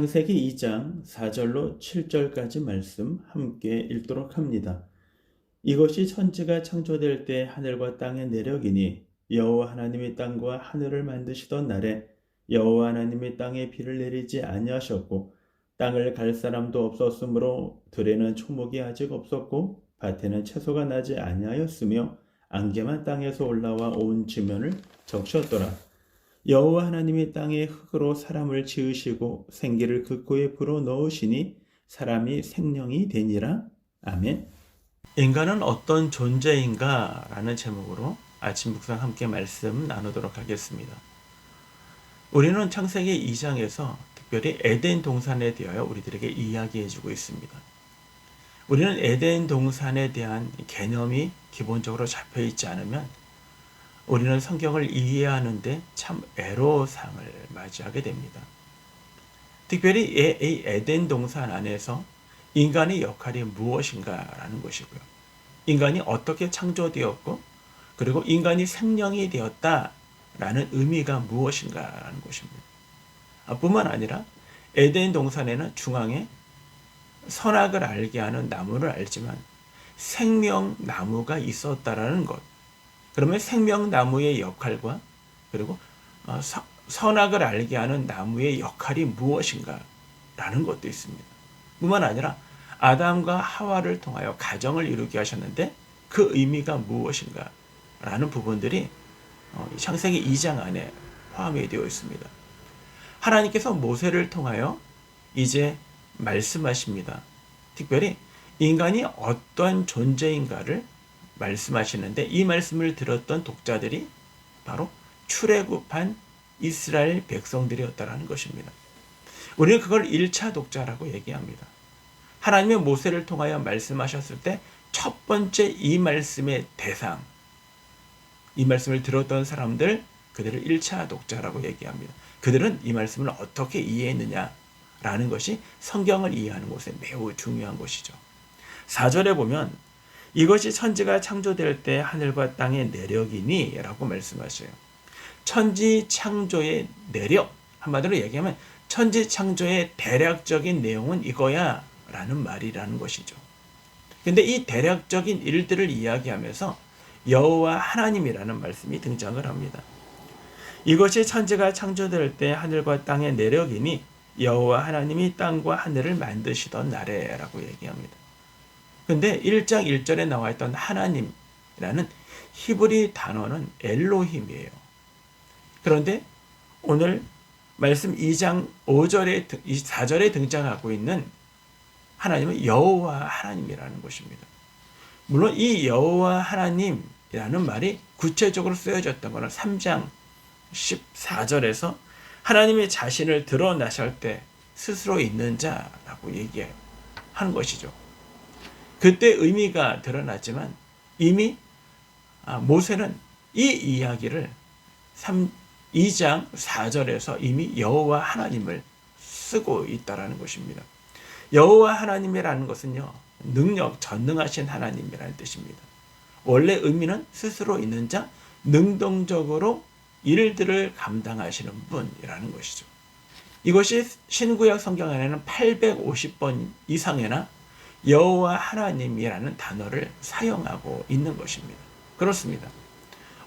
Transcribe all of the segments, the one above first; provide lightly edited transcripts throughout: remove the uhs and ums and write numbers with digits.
창세기 2장 4절로 7절까지 말씀 함께 읽도록 합니다. 이것이 천지가 창조될 때 하늘과 땅의 내력이니 여호와 하나님이 땅과 하늘을 만드시던 날에 여호와 하나님이 땅에 비를 내리지 아니하셨고 땅을 갈 사람도 없었으므로 들에는 초목이 아직 없었고 밭에는 채소가 나지 아니하였으며 안개만 땅에서 올라와 온 지면을 적셨더라. 여호와 하나님이 땅의 흙으로 사람을 지으시고 생기를 그 코에 불어 넣으시니 사람이 생명이 되니라. 아멘. 인간은 어떤 존재인가? 라는 제목으로 아침 묵상 함께 말씀 나누도록 하겠습니다. 우리는 창세기 2장에서 특별히 에덴 동산에 대하여 우리들에게 이야기해주고 있습니다. 우리는 에덴 동산에 대한 개념이 기본적으로 잡혀있지 않으면 우리는 성경을 이해하는데 참 애로사항을 맞이하게 됩니다. 특별히 이 에덴 동산 안에서 인간의 역할이 무엇인가라는 것이고요. 인간이 어떻게 창조되었고 그리고 인간이 생명이 되었다라는 의미가 무엇인가라는 것입니다. 뿐만 아니라 에덴 동산에는 중앙에 선악을 알게 하는 나무를 알지만 생명나무가 있었다라는 것. 그러면 생명나무의 역할과 그리고 선악을 알게 하는 나무의 역할이 무엇인가 라는 것도 있습니다. 뿐만 아니라 아담과 하와를 통하여 가정을 이루게 하셨는데 그 의미가 무엇인가 라는 부분들이 창세기 2장 안에 포함이 되어 있습니다. 하나님께서 모세를 통하여 이제 말씀하십니다. 특별히 인간이 어떤 존재인가를 말씀하시는데 이 말씀을 들었던 독자들이 바로 출애굽한 이스라엘 백성들이었다라는 것입니다. 우리는 그걸 1차 독자라고 얘기합니다. 하나님의 모세를 통하여 말씀하셨을 때 첫 번째 이 말씀의 대상, 이 말씀을 들었던 사람들, 그들을 1차 독자라고 얘기합니다. 그들은 이 말씀을 어떻게 이해했느냐라는 것이 성경을 이해하는 곳에 매우 중요한 것이죠. 4절에 보면 이것이 천지가 창조될 때 하늘과 땅의 내력이니 라고 말씀하셔요. 천지 창조의 내력, 한마디로 얘기하면 천지 창조의 대략적인 내용은 이거야 라는 말이라는 것이죠. 근데 이 대략적인 일들을 이야기하면서 여호와 하나님이라는 말씀이 등장을 합니다. 이것이 천지가 창조될 때 하늘과 땅의 내력이니 여호와 하나님이 땅과 하늘을 만드시던 날에 라고 얘기합니다. 근데 1장 1절에 나와 있던 하나님이라는 히브리 단어는 엘로힘이에요. 그런데 오늘 말씀 2장 5절에 4절에 등장하고 있는 하나님은 여호와 하나님이라는 것입니다. 물론 이 여호와 하나님이라는 말이 구체적으로 쓰여졌던 것은 3장 14절에서 하나님이 자신을 드러나실 때 스스로 있는 자라고 얘기하는 것이죠. 그때 의미가 드러났지만 이미 모세는 이 이야기를 2장 4절에서 이미 여호와 하나님을 쓰고 있다는 것입니다. 여호와 하나님이라는 것은요, 능력, 전능하신 하나님이라는 뜻입니다. 원래 의미는 스스로 있는 자, 능동적으로 일들을 감당하시는 분이라는 것이죠. 이것이 신구약 성경 안에는 850번 이상이나 여호와 하나님이라는 단어를 사용하고 있는 것입니다. 그렇습니다.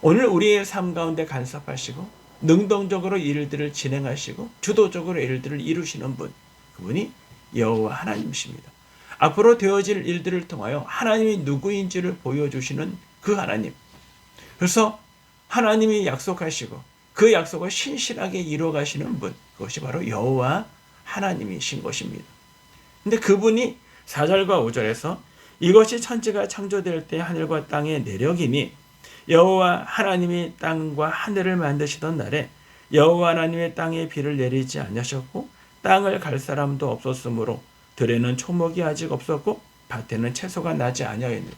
오늘 우리의 삶 가운데 간섭하시고 능동적으로 일들을 진행하시고 주도적으로 일들을 이루시는 분, 그분이 여호와 하나님이십니다. 앞으로 되어질 일들을 통하여 하나님이 누구인지를 보여주시는 그 하나님. 그래서 하나님이 약속하시고 그 약속을 신실하게 이루어가시는 분, 그것이 바로 여호와 하나님이신 것입니다. 근데 그분이 4절과 5절에서 이것이 천지가 창조될 때 하늘과 땅의 내력이니 여호와 하나님이 땅과 하늘을 만드시던 날에 여호와 하나님의 땅에 비를 내리지 않으셨고 땅을 갈 사람도 없었으므로 들에는 초목이 아직 없었고 밭에는 채소가 나지 아니하였느라.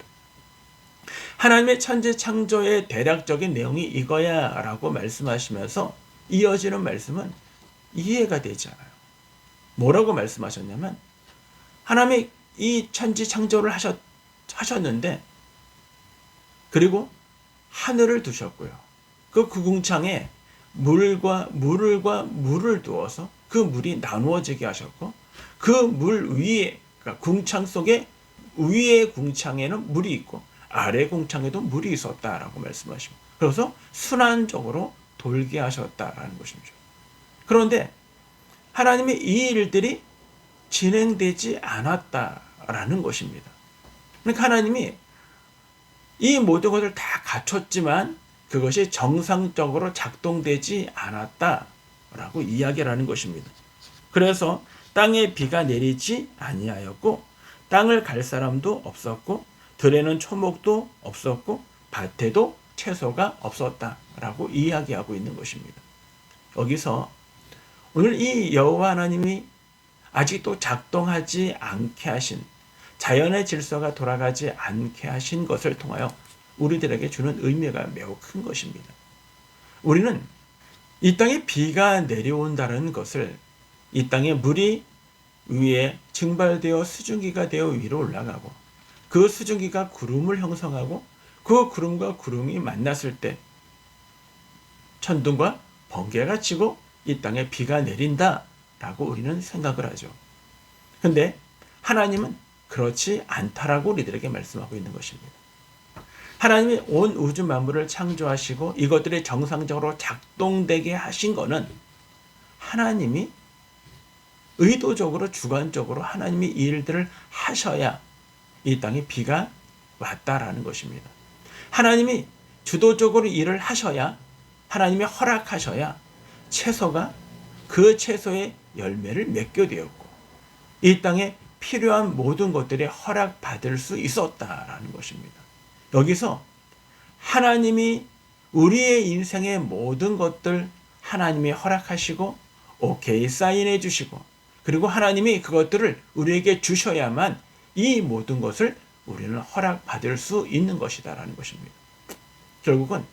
하나님의 천지 창조의 대략적인 내용이 이거야 라고 말씀하시면서 이어지는 말씀은 이해가 되지 않아요. 뭐라고 말씀하셨냐면 하나님이 이 천지 창조를 하셨는데 그리고 하늘을 두셨고요. 그 구궁창에 물을 두어서 그 물이 나누어지게 하셨고 그 물 위에 그러니까 궁창 속에 위에 궁창에는 물이 있고 아래 궁창에도 물이 있었다라고 말씀하시고 그래서 순환적으로 돌게 하셨다라는 것이죠. 그런데 하나님이 이 일들이 진행되지 않았다라는 것입니다. 그러니까 하나님이 이 모든 것을 다 갖췄지만 그것이 정상적으로 작동되지 않았다라고 이야기를 하는 것입니다. 그래서 땅에 비가 내리지 아니하였고 땅을 갈 사람도 없었고 들에는 초목도 없었고 밭에도 채소가 없었다라고 이야기하고 있는 것입니다. 여기서 오늘 이 여호와 하나님이 아직도 작동하지 않게 하신 자연의 질서가 돌아가지 않게 하신 것을 통하여 우리들에게 주는 의미가 매우 큰 것입니다. 우리는 이 땅에 비가 내려온다는 것을 이 땅에 물이 위에 증발되어 수증기가 되어 위로 올라가고 그 수증기가 구름을 형성하고 그 구름과 구름이 만났을 때 천둥과 번개가 치고 이 땅에 비가 내린다라고 우리는 생각을 하죠. 근데 하나님은 그렇지 않다라고 우리들에게 말씀하고 있는 것입니다. 하나님이 온 우주 만물을 창조하시고 이것들이 정상적으로 작동되게 하신 것은 하나님이 의도적으로 주관적으로 하나님이 이 일들을 하셔야 이 땅에 비가 왔다라는 것입니다. 하나님이 주도적으로 일을 하셔야 하나님이 허락하셔야 채소가 그 채소의 열매를 맺게 되었고 이 땅에 필요한 모든 것들이 허락받을 수 있었다라는 것입니다. 여기서 하나님이 우리의 인생의 모든 것들 하나님이 허락하시고 오케이 사인해 주시고 그리고 하나님이 그것들을 우리에게 주셔야만 이 모든 것을 우리는 허락받을 수 있는 것이다라는 것입니다. 결국은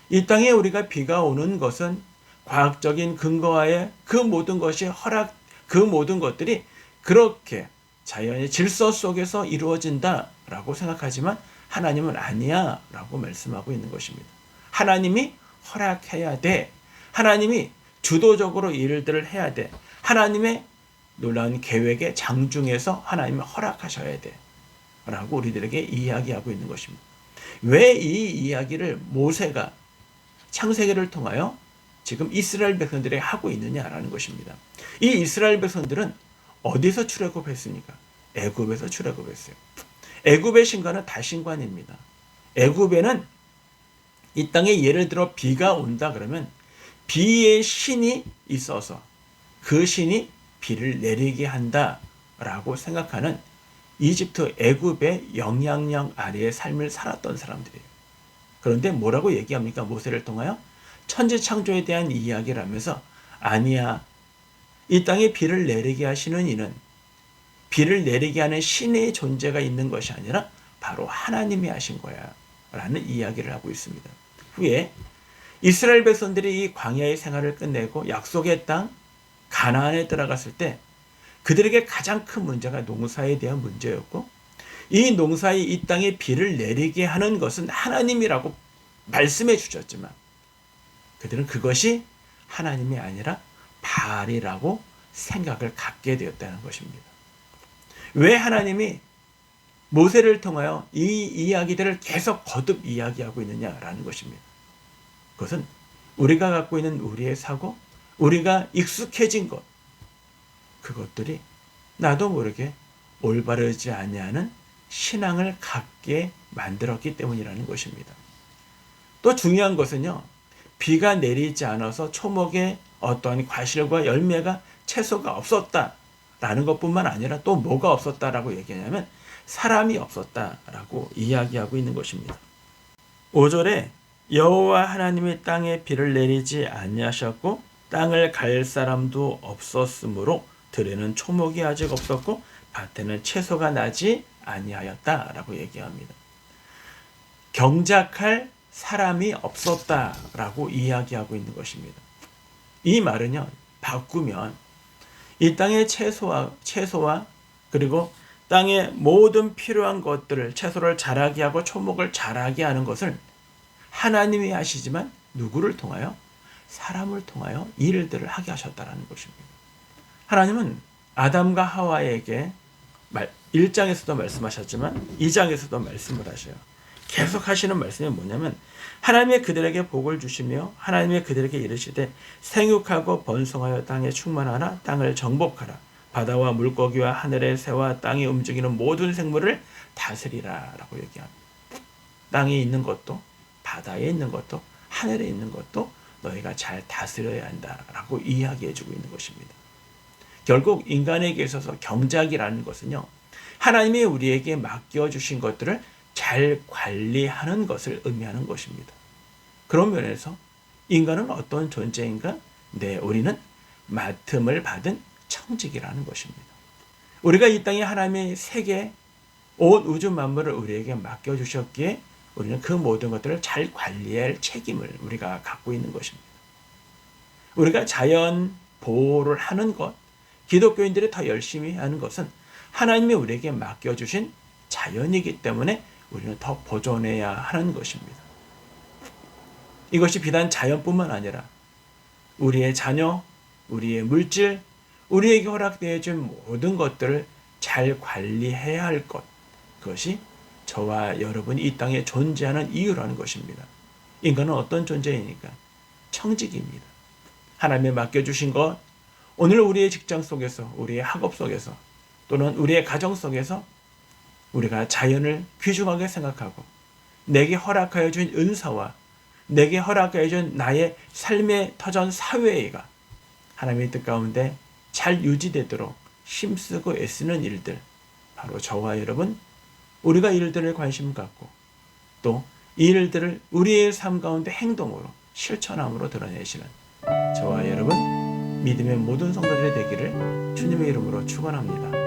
이 땅에 우리가 비가 오는 것은 과학적인 근거하에 그 모든 것이 그 모든 것들이 그렇게 자연의 질서 속에서 이루어진다라고 생각하지만 하나님은 아니야 라고 말씀하고 있는 것입니다. 하나님이 허락해야 돼. 하나님이 주도적으로 일들을 해야 돼. 하나님의 놀라운 계획의 장중에서 하나님이 허락하셔야 돼. 라고 우리들에게 이야기하고 있는 것입니다. 왜 이 이야기를 모세가 창세기를 통하여 지금 이스라엘 백성들에게 하고 있느냐라는 것입니다. 이 이스라엘 백성들은 어디서 출애굽했습니까? 애굽에서 출애굽했어요. 애굽의 신관은 다신관입니다. 애굽에는 이 땅에 예를 들어 비가 온다 그러면 비의 신이 있어서 그 신이 비를 내리게 한다라고 생각하는 이집트 애굽의 영향력 아래의 삶을 살았던 사람들이에요. 그런데 뭐라고 얘기합니까? 모세를 통하여 천지 창조에 대한 이야기를 하면서 아니야. 이 땅에 비를 내리게 하시는 이는 비를 내리게 하는 신의 존재가 있는 것이 아니라 바로 하나님이 하신 거야 라는 이야기를 하고 있습니다. 후에 이스라엘 백성들이 이 광야의 생활을 끝내고 약속의 땅 가나안에 들어갔을 때 그들에게 가장 큰 문제가 농사에 대한 문제였고 이 농사의 이 땅에 비를 내리게 하는 것은 하나님이라고 말씀해 주셨지만 그들은 그것이 하나님이 아니라 바알이라고 생각을 갖게 되었다는 것입니다. 왜 하나님이 모세를 통하여 이 이야기들을 계속 거듭 이야기하고 있느냐라는 것입니다. 그것은 우리가 갖고 있는 우리의 사고, 우리가 익숙해진 것, 그것들이 나도 모르게 올바르지 아니하는 신앙을 갖게 만들었기 때문이라는 것입니다. 또 중요한 것은요, 비가 내리지 않아서 초목에 어떠한 과실과 열매가 채소가 없었다라는 것뿐만 아니라 또 뭐가 없었다라고 얘기하냐면 사람이 없었다라고 이야기하고 있는 것입니다. 5절에 여호와 하나님이 땅에 비를 내리지 아니하셨고 땅을 갈 사람도 없었으므로 들에는 초목이 아직 없었고 밭에는 채소가 나지 아니하였다라고 얘기합니다. 경작할 사람이 없었다라고 이야기하고 있는 것입니다. 이 말은요, 바꾸면 이 땅의 채소와 그리고 땅의 모든 필요한 것들을, 채소를 자라게 하고 초목을 자라게 하는 것을 하나님이 하시지만 누구를 통하여? 사람을 통하여 일들을 하게 하셨다는 것입니다. 하나님은 아담과 하와에게 1장에서도 말씀하셨지만 2장에서도 말씀을 하셔요. 계속 하시는 말씀이 뭐냐면 하나님의 그들에게 복을 주시며 하나님의 그들에게 이르시되 생육하고 번성하여 땅에 충만하라. 땅을 정복하라. 바다와 물고기와 하늘의 새와 땅에 움직이는 모든 생물을 다스리라 라고 얘기합니다. 땅에 있는 것도 바다에 있는 것도 하늘에 있는 것도 너희가 잘 다스려야 한다라고 이야기해주고 있는 것입니다. 결국 인간에게 있어서 경작이라는 것은요, 하나님이 우리에게 맡겨주신 것들을 잘 관리하는 것을 의미하는 것입니다. 그런 면에서 인간은 어떤 존재인가? 네, 우리는 맡음을 받은 청직이라는 것입니다. 우리가 이 땅에 하나님의 세계, 온 우주 만물을 우리에게 맡겨주셨기에 우리는 그 모든 것들을 잘 관리할 책임을 우리가 갖고 있는 것입니다. 우리가 자연 보호를 하는 것, 기독교인들이 더 열심히 하는 것은 하나님이 우리에게 맡겨주신 자연이기 때문에 우리는 더 보존해야 하는 것입니다. 이것이 비단 자연뿐만 아니라 우리의 자녀, 우리의 물질, 우리에게 허락되어 준 모든 것들을 잘 관리해야 할 것, 그것이 저와 여러분이 이 땅에 존재하는 이유라는 것입니다. 인간은 어떤 존재이니까? 청직입니다. 하나님이 맡겨주신 것, 오늘 우리의 직장 속에서, 우리의 학업 속에서, 또는 우리의 가정 속에서 우리가 자연을 귀중하게 생각하고 내게 허락하여 준 은사와 내게 허락하여 준 나의 삶의 터전 사회가 하나님의 뜻 가운데 잘 유지되도록 힘쓰고 애쓰는 일들, 바로 저와 여러분, 우리가 일들을 관심 갖고 또 이 일들을 우리의 삶 가운데 행동으로 실천함으로 드러내시는 저와 여러분 믿음의 모든 성도들이 되기를 주님의 이름으로 축원합니다.